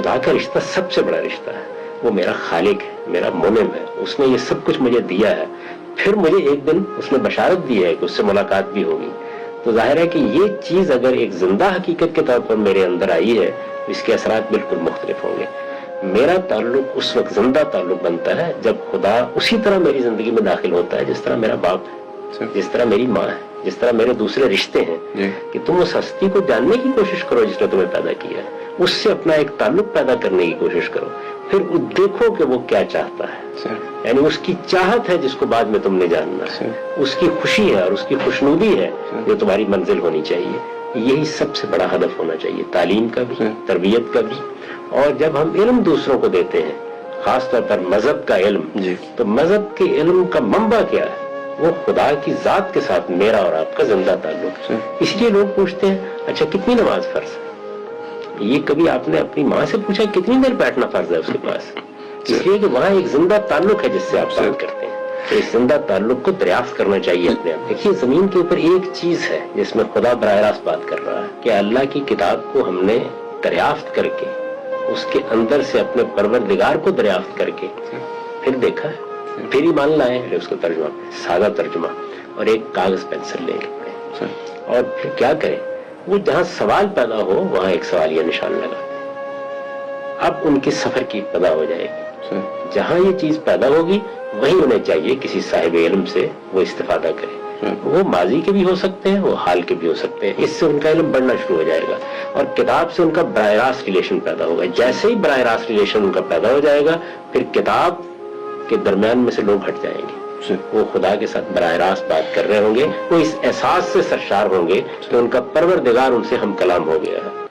خدا کا رشتہ سب سے بڑا رشتہ ہے. وہ میرا خالق ہے, میرا منعم ہے, اس نے یہ سب کچھ مجھے دیا ہے. پھر مجھے ایک دن اس نے بشارت دی ہے کہ اس سے ملاقات بھی ہوگی. تو ظاہر ہے کہ یہ چیز اگر ایک زندہ حقیقت کے طور پر میرے اندر آئی ہے تو اس کے اثرات بالکل مختلف ہوں گے. میرا تعلق اس وقت زندہ تعلق بنتا ہے جب خدا اسی طرح میری زندگی میں داخل ہوتا ہے جس طرح میرا باپ ہے, جس طرح میری ماں ہے, جس طرح میرے دوسرے رشتے ہیں. کہ تم اس ہستی کو جاننے کی کوشش کرو جس نے تمہیں پیدا کیا ہے, اس سے اپنا ایک تعلق پیدا کرنے کی کوشش کرو, پھر دیکھو کہ وہ کیا چاہتا ہے. یعنی اس کی چاہت ہے جس کو بعد میں تم نے جاننا ہے, اس کی خوشی ہے اور اس کی خوشنودی ہے جو تمہاری منزل ہونی چاہیے. یہی سب سے بڑا ہدف ہونا چاہیے, تعلیم کا بھی, تربیت کا بھی. اور جب ہم علم دوسروں کو دیتے ہیں, خاص طور پر مذہب کا علم, تو مذہب کے علم کا منبع کیا ہے؟ وہ خدا کی ذات کے ساتھ میرا اور آپ کا زندہ تعلق. اس لیے لوگ پوچھتے ہیں اچھا کتنی نماز فرض ہے. یہ کبھی آپ نے اپنی ماں سے پوچھا کتنی دیر بیٹھنا فرض ہے اس کے پاس؟ اس لیے کہ وہاں ایک زندہ تعلق ہے جس سے آپ بات کرتے ہیں. تو اس زندہ تعلق کو دریافت کرنا چاہیے اپنے آپ. دیکھیے زمین کے اوپر ایک چیز ہے جس میں خدا براہ راست بات کر رہا ہے کہ اللہ کی کتاب کو ہم نے دریافت کر کے, اس کے اندر سے اپنے پروردگار کو دریافت کر کے پھر دیکھا ہے, پھر ہی مان لائے کہ اس کو ترجمہ, سادہ ترجمہ, اور ایک کاغذ پینسل لے کے پڑھے, اور پھر کیا کریں, وہ جہاں سوال پیدا ہو وہاں ایک سوالیہ نشان لگا دیں. اب ان کے سفر کی ابتدا ہو جائے گی. جہاں یہ چیز پیدا ہوگی وہیں انہیں چاہیے کسی صاحب علم سے وہ استفادہ کرے. وہ ماضی کے بھی ہو سکتے ہیں, وہ حال کے بھی ہو سکتے ہیں. اس سے ان کا علم بڑھنا شروع ہو جائے گا اور کتاب سے ان کا براہ راست ریلیشن پیدا ہوگا. جیسے ہی براہ راست ریلیشن ان کا پیدا ہو جائے گا پھر کتاب کے درمیان میں سے لوگ ہٹ جائیں گے. وہ خدا کے ساتھ براہ راست بات کر رہے ہوں گے, وہ اس احساس سے سرشار ہوں گے کہ ان کا پروردگار ان سے ہم کلام ہو گیا ہے.